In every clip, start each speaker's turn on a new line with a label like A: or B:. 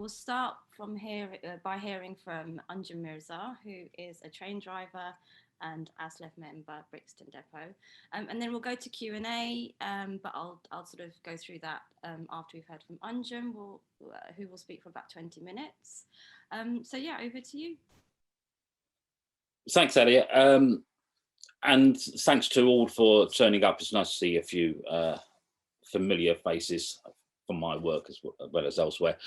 A: we'll start from here by hearing from Unjum Mirza, who is a train driver and ASLEF member, Brixton Depot. And then we'll go to Q&A, but I'll sort of go through that after we've heard from Unjum, who will speak for about 20 minutes. So yeah, over to you.
B: Thanks, Elliot. And thanks to all for turning up. It's nice to see a few familiar faces from my work as well as elsewhere.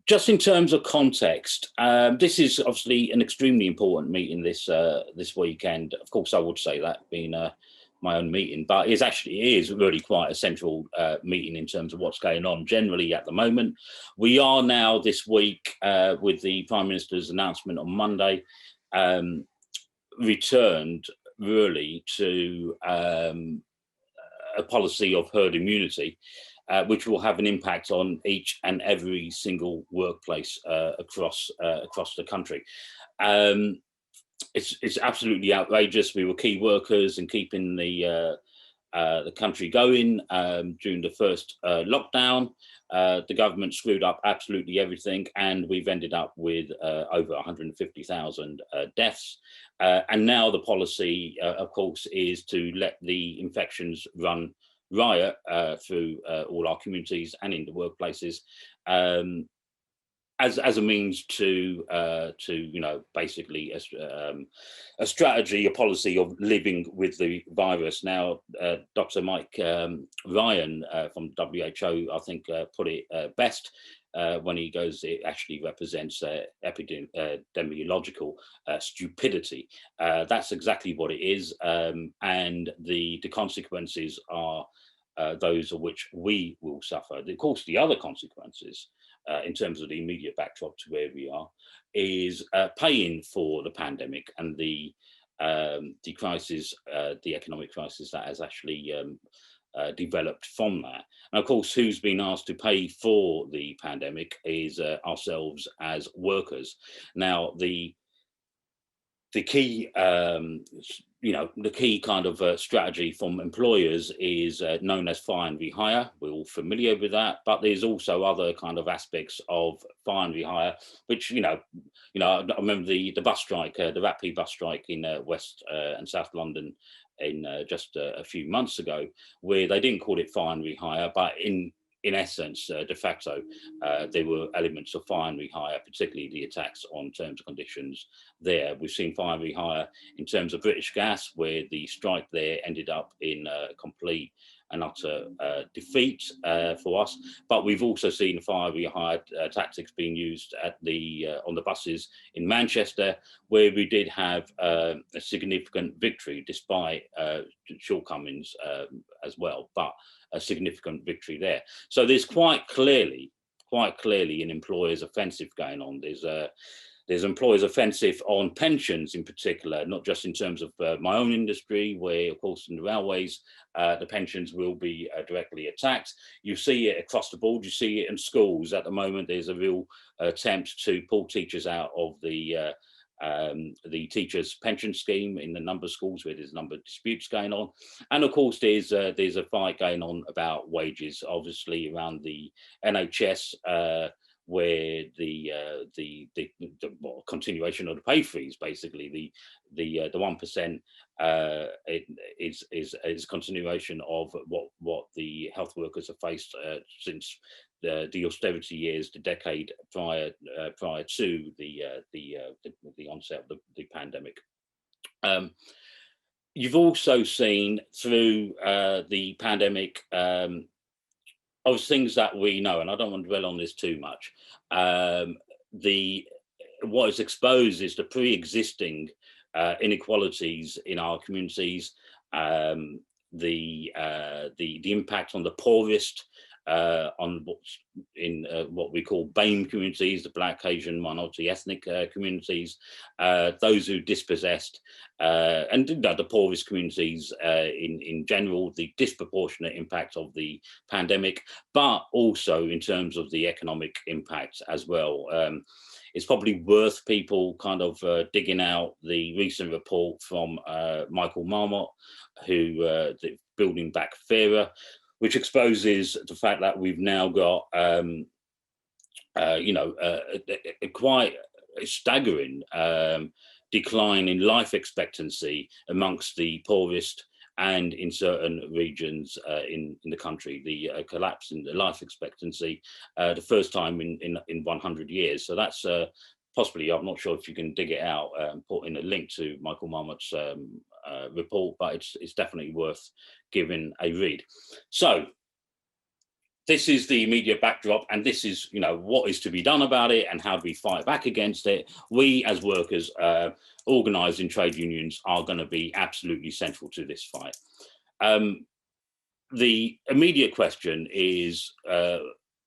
B: Just in terms of context, this is obviously an extremely important meeting this weekend. Of course, I would say that being my own meeting, but it is really quite a central meeting in terms of what's going on generally at the moment. We are now this week with the Prime Minister's announcement on Monday, returned really to a policy of herd immunity, which will have an impact on each and every single workplace across the country. It's absolutely outrageous. We were key workers in keeping the country going during the first lockdown. The government screwed up absolutely everything, and we've ended up with over 150,000 deaths. And now the policy, of course, is to let the infections run riot through all our communities and in the workplaces, as a means to basically a strategy, a policy of living with the virus. Now, Dr. Mike Ryan from WHO, I think, put it best when he goes, it actually represents epidemiological stupidity. That's exactly what it is, and the consequences are those of which we will suffer. Of course, the other consequences, in terms of the immediate backdrop to where we are, is paying for the pandemic and the crisis, the economic crisis that has actually developed from that. And of course, who's been asked to pay for the pandemic is ourselves as workers. Now, the key, the key kind of strategy from employers is known as fire and rehire. We're all familiar with that, but there's also other kind of aspects of fire and rehire, which, I remember the bus strike, the RATP bus strike in West and South London in just a few months ago, where they didn't call it fire and rehire, but in essence, de facto, there were elements of fire and rehire, particularly the attacks on terms and conditions there. We've seen fire and rehire in terms of British Gas, where the strike there ended up in complete and utter defeat for us. But we've also seen fire and rehire tactics being used at on the buses in Manchester, where we did have a significant victory, despite shortcomings as well, but a significant victory there. So there's quite clearly an employer's offensive going on. There's employers' offensive on pensions in particular, not just in terms of my own industry, where, of course, in the railways, the pensions will be directly attacked. You see it across the board. You see it in schools. At the moment, there's a real attempt to pull teachers out of the teachers' pension scheme in a number of schools where there's a number of disputes going on. And of course, there's a fight going on about wages, obviously, around the NHS, where the continuation of the pay freeze, basically the 1%, is continuation of what the health workers have faced since the austerity years, the decade prior to the onset of the pandemic. You've also seen through the pandemic, of things that we know, and I don't want to dwell on this too much. What is exposed is the pre-existing inequalities in our communities, the impact on the poorest, on what's in what we call BAME communities, the Black, Asian, minority ethnic communities, those who dispossessed, and the poorest communities in general, the disproportionate impact of the pandemic, but also in terms of the economic impact as well. It's probably worth people kind of digging out the recent report from Michael Marmot, who the Building Back Fairer, which exposes the fact that we've now got quite staggering decline in life expectancy amongst the poorest, and in certain regions in the country, the collapse in the life expectancy, the first time in 100 years. So that's possibly, I'm not sure if you can dig it out and put in a link to Michael Marmot's report, but it's definitely worth giving a read. So this is the immediate backdrop, and this is, what is to be done about it and how do we fight back against it. We as workers organised in trade unions are going to be absolutely central to this fight. The immediate question is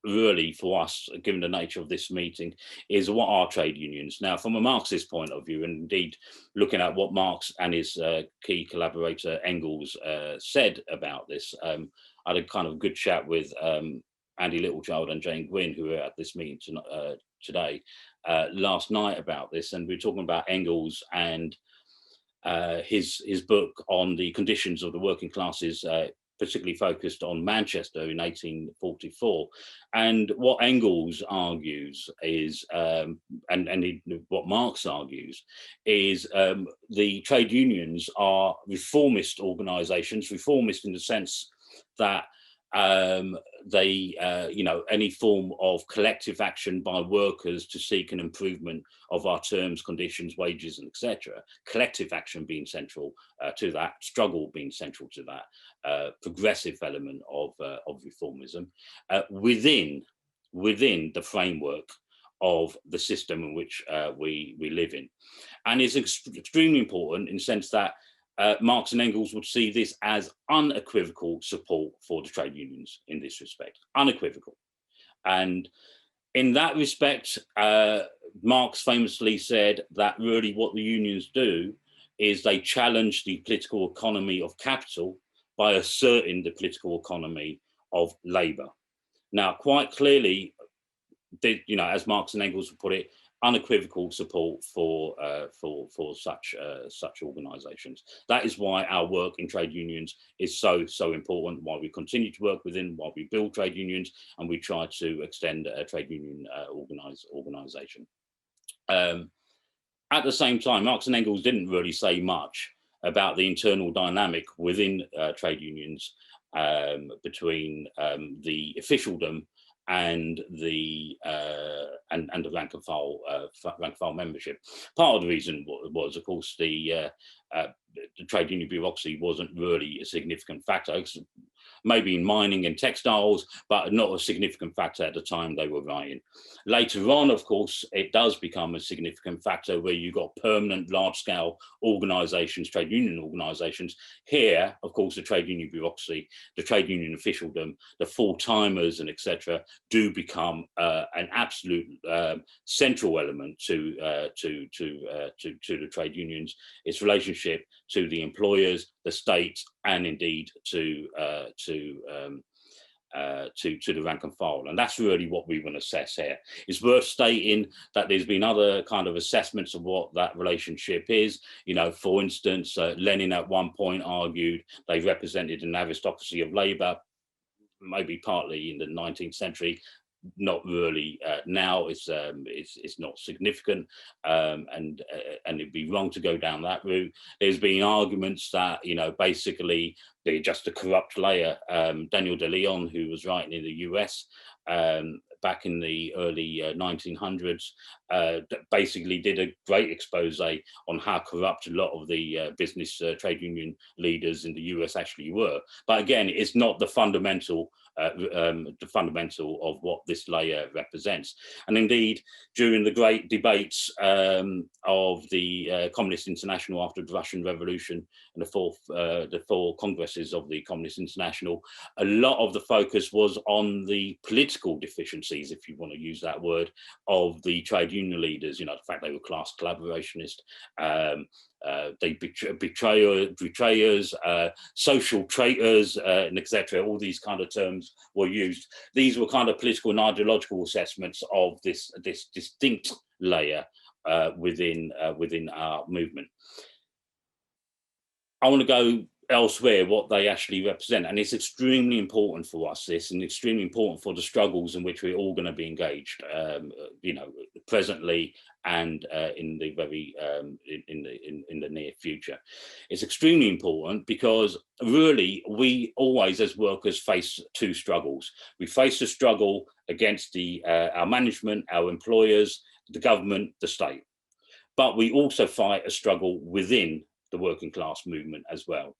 B: really for us, given the nature of this meeting, is what are trade unions? Now, from a Marxist point of view, and indeed looking at what Marx and his key collaborator Engels said about this, I had a kind of good chat with Andy Littlechild and Jane Gwynn, who were at this meeting today, last night about this, and we were talking about Engels and his book on the conditions of the working classes, particularly focused on Manchester in 1844. And what Engels argues is, what Marx argues is, the trade unions are reformist organisations, reformist in the sense that they, any form of collective action by workers to seek an improvement of our terms, conditions, wages, and etc. Collective action being central to that, struggle being central to that, progressive element of reformism within the framework of the system in which we live in. And it's extremely important in the sense that Marx and Engels would see this as unequivocal support for the trade unions in this respect, unequivocal. And in that respect, Marx famously said that really what the unions do is they challenge the political economy of capital by asserting the political economy of labour. Now, quite clearly, as Marx and Engels would put it, unequivocal support for such organisations. That is why our work in trade unions is so important. Why we continue to work within, why we build trade unions, and we try to extend a trade union organisation. At the same time, Marx and Engels didn't really say much about the internal dynamic within trade unions between the officialdom and the rank and file membership. Part of the reason was, of course, the trade union bureaucracy wasn't really a significant factor. Maybe in mining and textiles, but not a significant factor at the time they were writing. Later on, of course, it does become a significant factor where you've got permanent, large-scale organisations, trade union organisations. Here, of course, the trade union bureaucracy, the trade union officialdom, the full-timers and etc. do become an absolute central element to the trade unions, its relationship to the employers, the state, and indeed to the rank and file. And that's really what we want to assess here. It's worth stating that there's been other kind of assessments of what that relationship is. For instance, Lenin at one point argued they represented an aristocracy of labour, maybe partly in the 19th century. Not really now. It's not significant, and it'd be wrong to go down that route. There's been arguments that basically they're just a corrupt layer. Daniel De Leon, who was writing in the US back in the early 1900s, basically did a great expose on how corrupt a lot of the business trade union leaders in the US actually were. But again, it's not the fundamental of what this layer represents. And indeed, during the great debates of the Communist International after the Russian Revolution and the four congresses of the Communist International, a lot of the focus was on the political deficiencies, if you want to use that word, of the trade union leaders. The fact they were class collaborationist, they betrayers, social traitors, and etc. All these kind of terms were used. These were kind of political and ideological assessments of this distinct layer within our movement. I want to go elsewhere what they actually represent. And it's extremely important for us, this, and extremely important for the struggles in which we're all going to be engaged, you know, presently and in the very in the near future. It's extremely important because really we always as workers face two struggles. We face the struggle against the our management, our employers, the government, the state, but we also fight a struggle within the working class movement as well.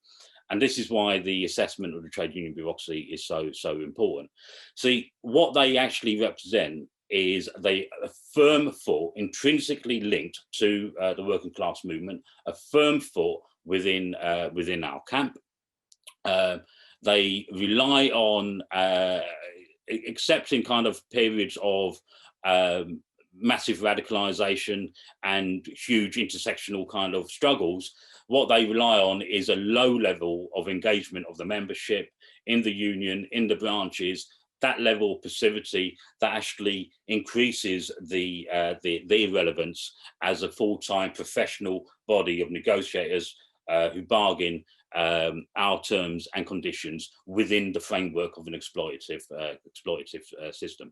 B: And this is why the assessment of the trade union bureaucracy is so important. See, what they actually represent is a firm foot, intrinsically linked to the working class movement, a firm foot within our camp. They rely on accepting kind of periods of massive radicalization and huge intersectional kind of struggles. What they rely on is a low level of engagement of the membership in the union, in the branches, that level of passivity that actually increases the relevance as a full-time professional body of negotiators who bargain our terms and conditions within the framework of an exploitative system.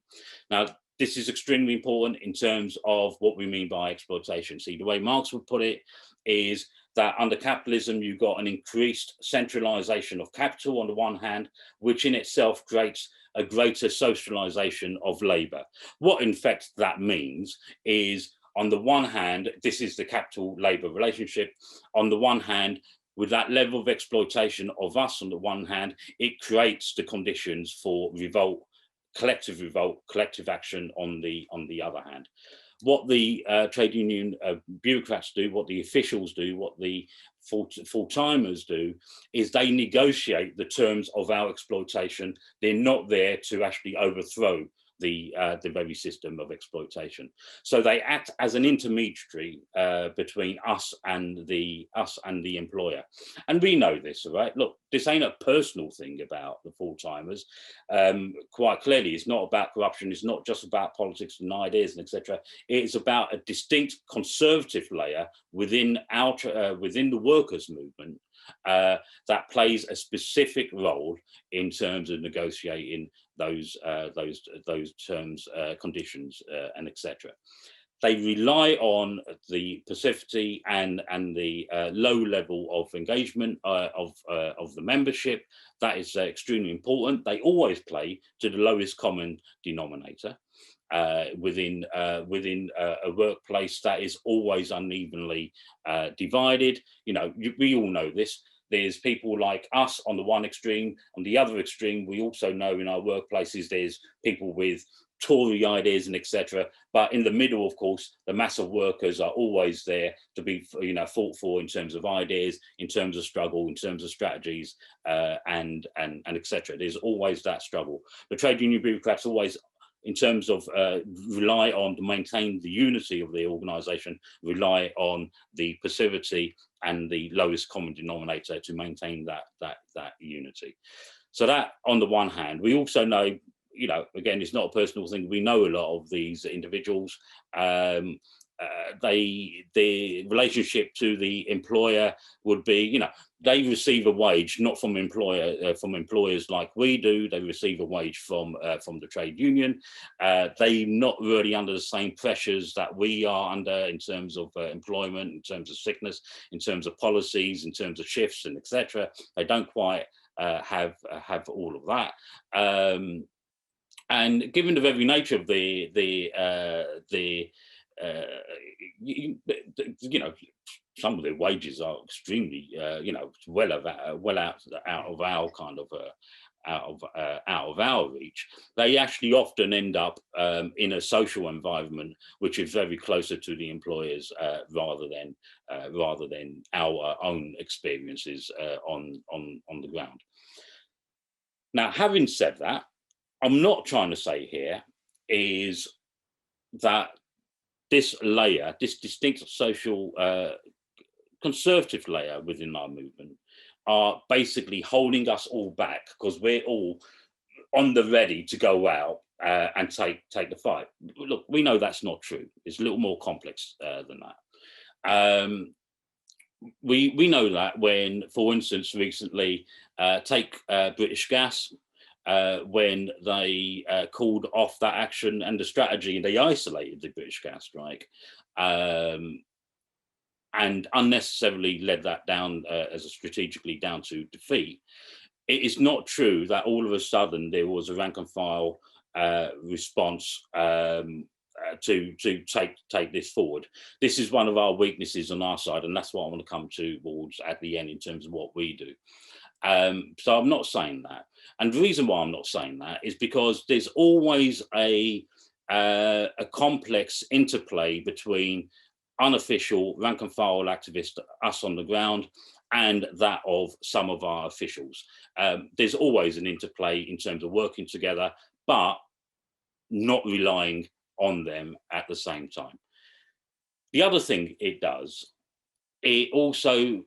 B: Now, this is extremely important in terms of what we mean by exploitation. See, the way Marx would put it is that under capitalism, you've got an increased centralization of capital on the one hand, which in itself creates a greater socialization of labor. What in fact that means is, on the one hand, this is the capital-labor relationship. On the one hand, with that level of exploitation of us on the one hand, it creates the conditions for revolt, collective action on the other hand. What the trade union bureaucrats do, what the officials do, what the full-timers do, is they negotiate the terms of our exploitation. They're not there to actually overthrow the very system of exploitation. So they act as an intermediary between us and the employer. And we know this, right? Look, this ain't a personal thing about the full-timers. Quite clearly, it's not about corruption. It's not just about politics and ideas and etc. It's about a distinct conservative layer within the workers' movement that plays a specific role in terms of negotiating those terms, conditions, and etc. They rely on the passivity and the low level of engagement of the membership. That is extremely important. They always play to the lowest common denominator within a workplace that is always unevenly divided. You know, we all know this. There's people like us on the one extreme. On the other extreme, we also know in our workplaces there's people with Tory ideas and etc. But in the middle, of course, the mass of workers are always there to be, you know, fought for in terms of ideas, in terms of struggle, in terms of strategies, and etc. There's always that struggle. The trade union bureaucrats always, in terms of rely on to maintain the unity of the organisation, rely on the passivity and the lowest common denominator to maintain that unity. So that on the one hand. We also know, you know, again, it's not a personal thing. We know a lot of these individuals. The relationship to the employer would be, you know, they receive a wage not from employers like we do. They receive a wage from the trade union. They're not really under the same pressures that we are under in terms of employment, in terms of sickness, in terms of policies, in terms of shifts and etc. They don't quite have all of that. And given the very nature of you know, some of their wages are extremely, you know, well out of our kind of out of our reach. They actually often end up in a social environment which is very closer to the employers rather than our own experiences on the ground. Now, having said that, I'm not trying to say here is that this layer, this distinct social conservative layer within our movement, are basically holding us all back because we're all on the ready to go out and take the fight. Look, we know that's not true. It's a little more complex than that. we know that when, for instance, recently, take British Gas, when they called off that action and the strategy, and they isolated the British gas strike, and unnecessarily led that down as a strategically down to defeat. It is not true that all of a sudden there was a rank and file response to take this forward. This is one of our weaknesses on our side, and that's what I want to come towards at the end in terms of what we do. So I'm not saying that, and the reason why I'm not saying that is because there's always a complex interplay between unofficial rank and file activists, us on the ground, and that of some of our officials. There's always an interplay in terms of working together, but not relying on them at the same time. The other thing it does, it also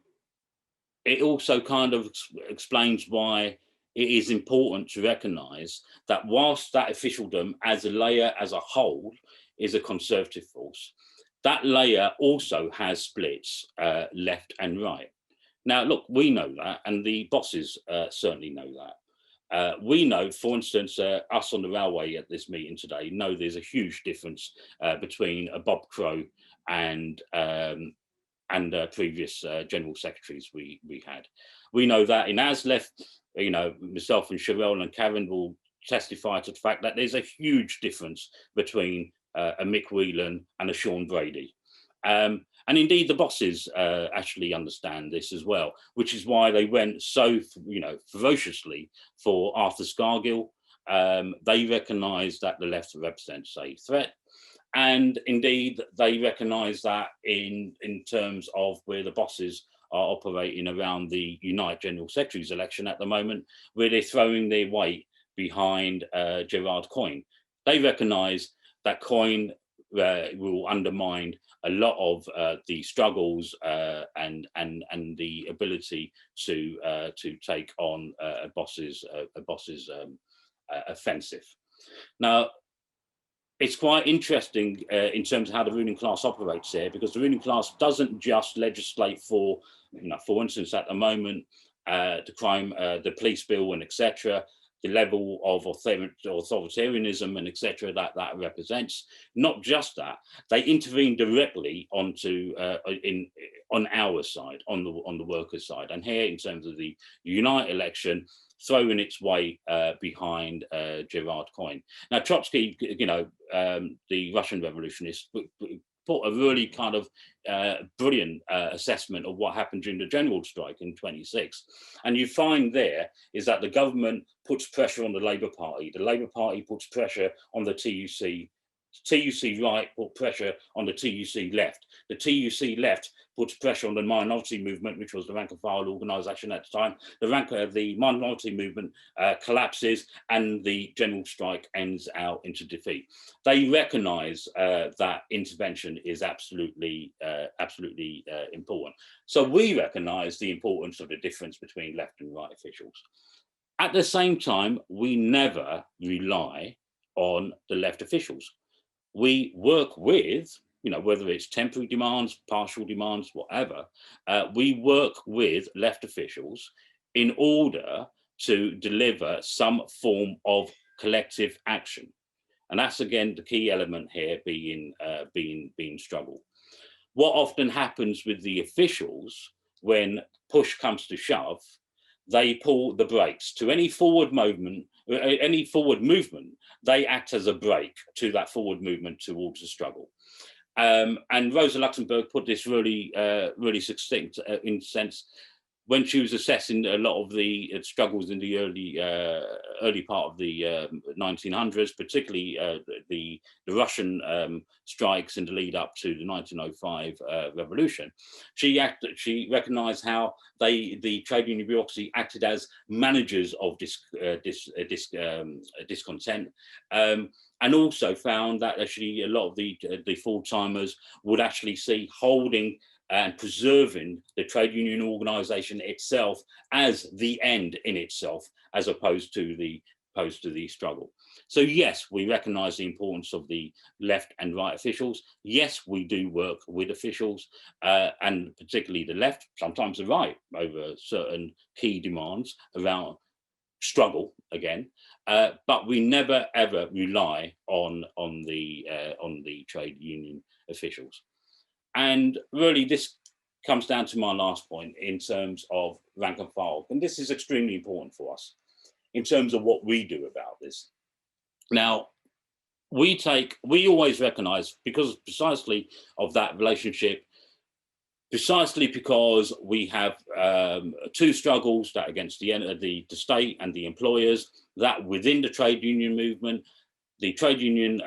B: kind of explains why it is important to recognise that whilst that officialdom as a layer as a whole is a conservative force, that layer also has splits left and right. Now, look, we know that, and the bosses certainly know that. We know, for instance, us on the railway at this meeting today know there's a huge difference between Bob Crow and previous general secretaries we had. We know that in ASLEF, myself and Sherelle and Karen will testify to the fact that there's a huge difference between a Mick Whelan and a Sean Brady. And indeed, the bosses actually understand this as well, which is why they went so, ferociously for Arthur Scargill. They recognised that the left represents a threat. And indeed, they recognise that in terms of where the bosses are operating around the Unite General Secretary's election at the moment, where they're throwing their weight behind Gerard Coyne. They recognise that Coyne will undermine a lot of the struggles and the ability to take on a boss's offensive. Now, it's quite interesting in terms of how the ruling class operates here, because the ruling class doesn't just legislate for, for instance, at the moment, the crime, the police bill and etc., the level of authoritarianism and etc. that represents. Not just that, they intervene directly onto on our side, on the workers' side. And here, in terms of the Unite election, throwing its weight behind Gerard Coyne. Now, Trotsky, the Russian revolutionist, put a really kind of brilliant assessment of what happened during the general strike in 26. And you find there is that the government puts pressure on the Labour Party. The Labour Party puts pressure on the TUC. TUC right put pressure on the TUC left. The TUC left puts pressure on the minority movement, which was the rank and file organisation at the time. The minority movement collapses, and the general strike ends out into defeat. They recognise that intervention is absolutely important. So we recognise the importance of the difference between left and right officials. At the same time, we never rely on the left officials. We work with, whether it's temporary demands, partial demands, whatever, we work with left officials in order to deliver some form of collective action. And that's, again, the key element here being struggle. What often happens with the officials when push comes to shove, they pull the brakes to any forward movement. They act as a brake to that forward movement towards the struggle. And Rosa Luxemburg put this really succinct in the sense when she was assessing a lot of the struggles in the early part of the 1900s, particularly the Russian strikes in the lead up to the 1905 revolution. She recognised how the trade union bureaucracy acted as managers of discontent, and also found that actually a lot of the full-timers would actually see holding and preserving the trade union organisation itself as the end in itself, as opposed to the opposed to the struggle. So yes, we recognise the importance of the left and right officials. Yes, we do work with officials, and particularly the left, sometimes the right, over certain key demands around struggle again. But we never ever rely on the trade union officials. And really, this comes down to my last point in terms of rank and file, and this is extremely important for us in terms of what we do about this. Now, we always recognise, because precisely of that relationship, precisely because we have two struggles, that against the state and the employers, that within the trade union movement, the trade union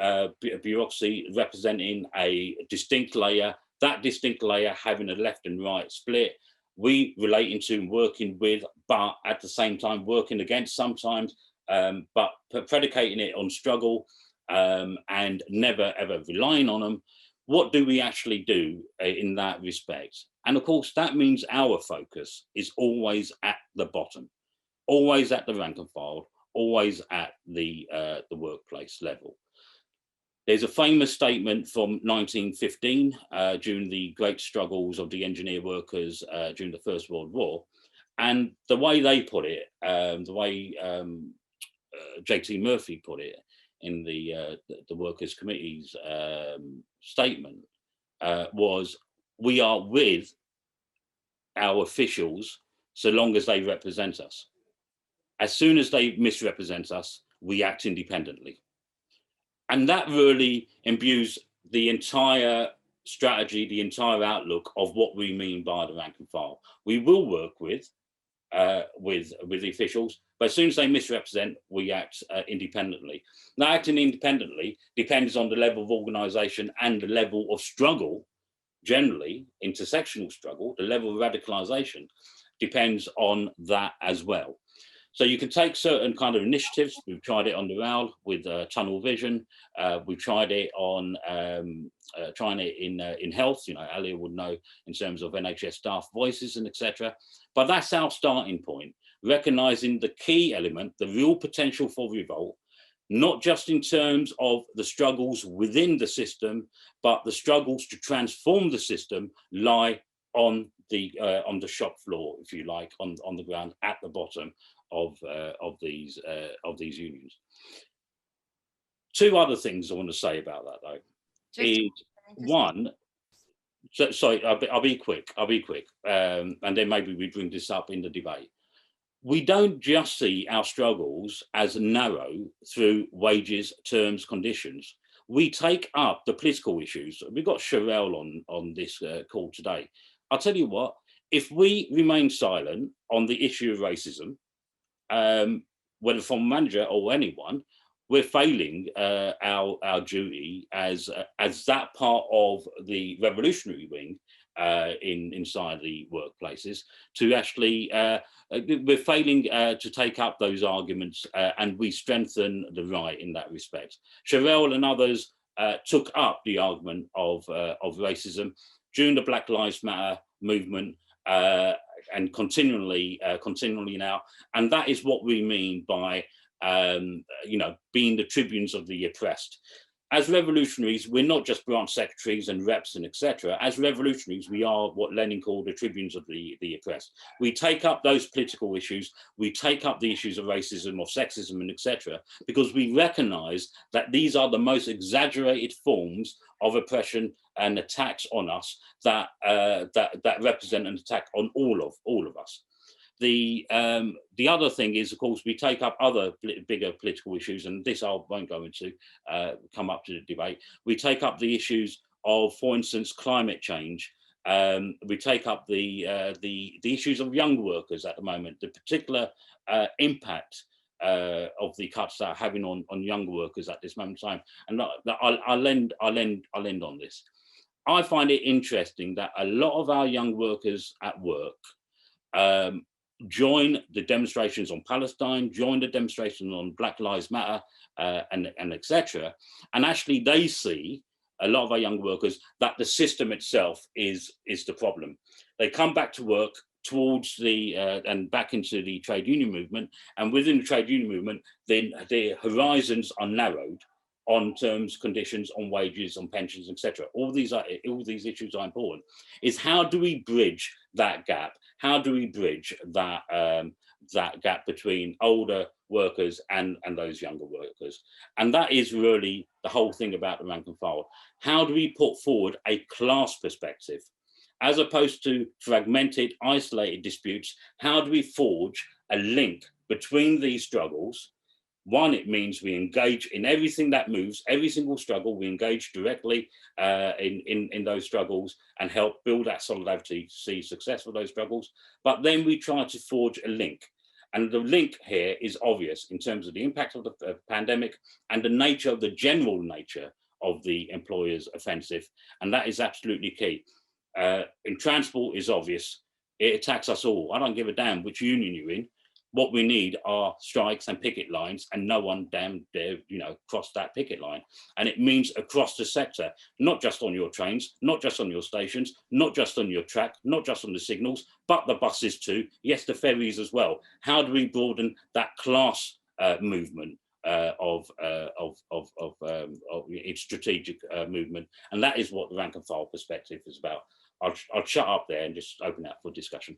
B: bureaucracy representing a distinct layer, that distinct layer having a left and right split, we relating to and working with, but at the same time working against sometimes, but predicating it on struggle, and never ever relying on them. What do we actually do in that respect? And of course, that means our focus is always at the bottom, always at the rank and file, always at the workplace level. There's a famous statement from 1915 during the great struggles of the engineer workers during the First World War. And the way they put it, the way J.T. Murphy put it in the Workers' Committee's statement was, we are with our officials so long as they represent us. As soon as they misrepresent us, we act independently. And that really imbues the entire strategy, the entire outlook of what we mean by the rank and file. We will work with the officials, but as soon as they misrepresent, we act independently. Now, acting independently depends on the level of organisation and the level of struggle, generally, intersectional struggle, the level of radicalisation depends on that as well. So you can take certain kind of initiatives. We've tried it on the RAL with tunnel vision. We've tried it on trying it in health. You know, Alia would know in terms of NHS staff voices and etc. But that's our starting point, recognising the key element, the real potential for revolt, not just in terms of the struggles within the system, but the struggles to transform the system lie on the shop floor, if you like, on the ground at the bottom of these unions. Two other things I want to say about that, though, is one. So, sorry, I'll be quick. And then maybe we bring this up in the debate. We don't just see our struggles as narrow through wages, terms, conditions. We take up the political issues. We've got Sherelle on this call today. I'll tell you what, if we remain silent on the issue of racism, whether from manager or anyone, we're failing our duty as that part of the revolutionary wing inside the workplaces to actually, we're failing to take up those arguments, and we strengthen the right in that respect. Sherelle and others took up the argument of racism during the Black Lives Matter movement, and continually now, and that is what we mean by being the tribunes of the oppressed. As revolutionaries, we're not just branch secretaries and reps and etc. As revolutionaries, we are what Lenin called the tribunes of the oppressed. We take up those political issues, we take up the issues of racism or sexism and etc. because we recognise that these are the most exaggerated forms of oppression and attacks on us that represent an attack on all of us. The other thing is, of course, we take up other bigger political issues, and this I won't go into, come up to the debate. We take up the issues of, for instance, climate change. We take up the issues of young workers at the moment, the particular impact of the cuts that are having on young workers at this moment in time. And I'll end on this. I find it interesting that a lot of our young workers at work join the demonstrations on Palestine, join the demonstrations on Black Lives Matter, and etc. And actually they see, a lot of our young workers, that the system itself is the problem. They come back to work towards the and back into the trade union movement, and within the trade union movement, then the horizons are narrowed on terms, conditions, on wages, on pensions, etc. All these issues are important. Is how do we bridge that gap? How do we bridge that that gap between older workers and those younger workers? And that is really the whole thing about the rank and file. How do we put forward a class perspective? As opposed to fragmented, isolated disputes, how do we forge a link between these struggles? One, it means we engage in everything that moves, every single struggle, we engage directly in those struggles and help build that solidarity to see success for those struggles. But then we try to forge a link. And the link here is obvious in terms of the impact of the pandemic and the nature of the general nature of the employer's offensive. And that is absolutely key. In transport is obvious. It attacks us all. I don't give a damn which union you're in. What we need are strikes and picket lines, and no one damn dare, cross that picket line. And it means across the sector, not just on your trains, not just on your stations, not just on your track, not just on the signals, but the buses too. Yes, the ferries as well. How do we broaden that class movement of its strategic movement? And that is what the rank and file perspective is about. I'll shut up there and just open up for discussion.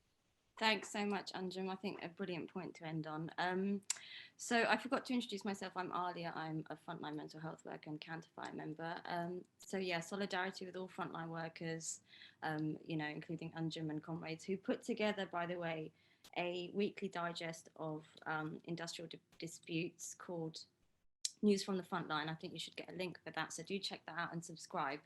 A: Thanks so much, Unjum. I think a brilliant point to end on. So I forgot to introduce myself. I'm Alia. I'm a frontline mental health worker and Counterfire member. So yeah, solidarity with all frontline workers, including Unjum and comrades, who put together, by the way, a weekly digest of industrial disputes called News from the Frontline. I think you should get a link for that. So do check that out and subscribe.